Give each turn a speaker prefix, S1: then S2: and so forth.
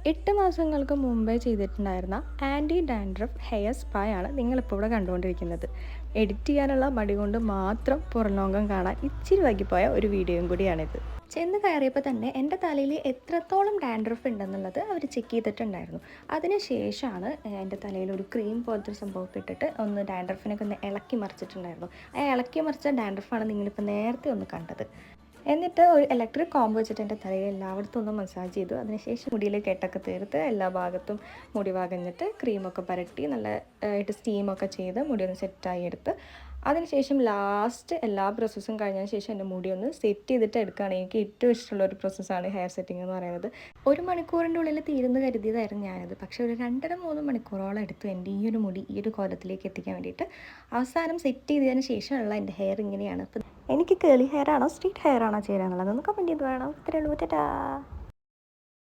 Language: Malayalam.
S1: 8 മാസങ്ങൾക്ക് മുമ്പേ ചെയ്തിട്ടുണ്ടായിരുന്ന ആൻറ്റി ഡാൻഡ്രഫ് ഹെയർ സ്പാ ആണ് നിങ്ങളിപ്പോൾ ഇവിടെ കണ്ടുകൊണ്ടിരിക്കുന്നത്. എഡിറ്റ് ചെയ്യാനുള്ള മടി കൊണ്ട് മാത്രം പുറംലോകം കാണാൻ ഇച്ചിരി വൈകിപ്പോയ ഒരു വീഡിയോയും കൂടിയാണിത്. ചെന്ന് കയറിയപ്പോൾ തന്നെ എൻ്റെ തലയിൽ എത്രത്തോളം ഡാൻഡ്രഫ് ഉണ്ടെന്നുള്ളത് അവർ ചെക്ക് ചെയ്തിട്ടുണ്ടായിരുന്നു. അതിന് ശേഷമാണ് എൻ്റെ തലയിൽ ഒരു ക്രീം പോലത്തെ ഒരു സംഭവമൊക്കെ ഇട്ടിട്ട് ഒന്ന് ഡാൻഡ്രഫിനൊക്കെ ഒന്ന് ഇളക്കി മറിച്ചിട്ടുണ്ടായിരുന്നു. ആ ഇളക്കി മറിച്ച ഡാൻഡ്രഫാണ് നിങ്ങളിപ്പോൾ നേരത്തെ ഒന്ന് കണ്ടത്. എന്നിട്ട് ഒരു ഇലക്ട്രിക് കോമ്പ് വെച്ചിട്ട് എൻ്റെ തലയിൽ എല്ലായിടത്തും ഒന്ന് മസാജ് ചെയ്തു. അതിനുശേഷം മുടിയിൽ കെട്ടൊക്കെ തീർത്ത് എല്ലാ ഭാഗത്തും മുടി വകഞ്ഞിട്ട് ക്രീമൊക്കെ പുരട്ടി നല്ല ആയിട്ട് സ്റ്റീമൊക്കെ ചെയ്ത് മുടി ഒന്ന് സെറ്റായി എടുത്ത് അതിനുശേഷം ലാസ്റ്റ് എല്ലാ പ്രോസസ്സും കഴിഞ്ഞതിന് ശേഷം എൻ്റെ മുടി ഒന്ന് സെറ്റ് ചെയ്തിട്ട് എടുക്കുകയാണ്. എനിക്ക് ഏറ്റവും ഇഷ്ടമുള്ള ഒരു പ്രോസസ്സാണ് ഹെയർ സെറ്റിംഗ് എന്ന് പറയുന്നത്. 1 മണിക്കൂറിൻ്റെ ഉള്ളിൽ തീരുന്നു കരുതിയതായിരുന്നു ഞാനത്. പക്ഷേ ഒരു 2.5-3 മണിക്കൂറോളം എടുത്തു എൻ്റെ ഈ ഒരു മുടി ഈ ഒരു കോലത്തിലേക്ക് എത്തിക്കാൻ വേണ്ടിയിട്ട്. അവസാനം സെറ്റ് ചെയ്തതിന് ശേഷമുള്ള എൻ്റെ ഹെയർ ഇങ്ങനെയാണ്. അപ്പോൾ എനിക്ക് കേളി ഹെയർ ആണോ സ്ട്രീറ്റ് ഹെയർ ആണോ ചേരാനുള്ളത് എന്നൊക്കെ കമൻറ്റ് ചെയ്ത് വേണം. ഇത്രയേ ഉള്ളൂ. ടാറ്റാ.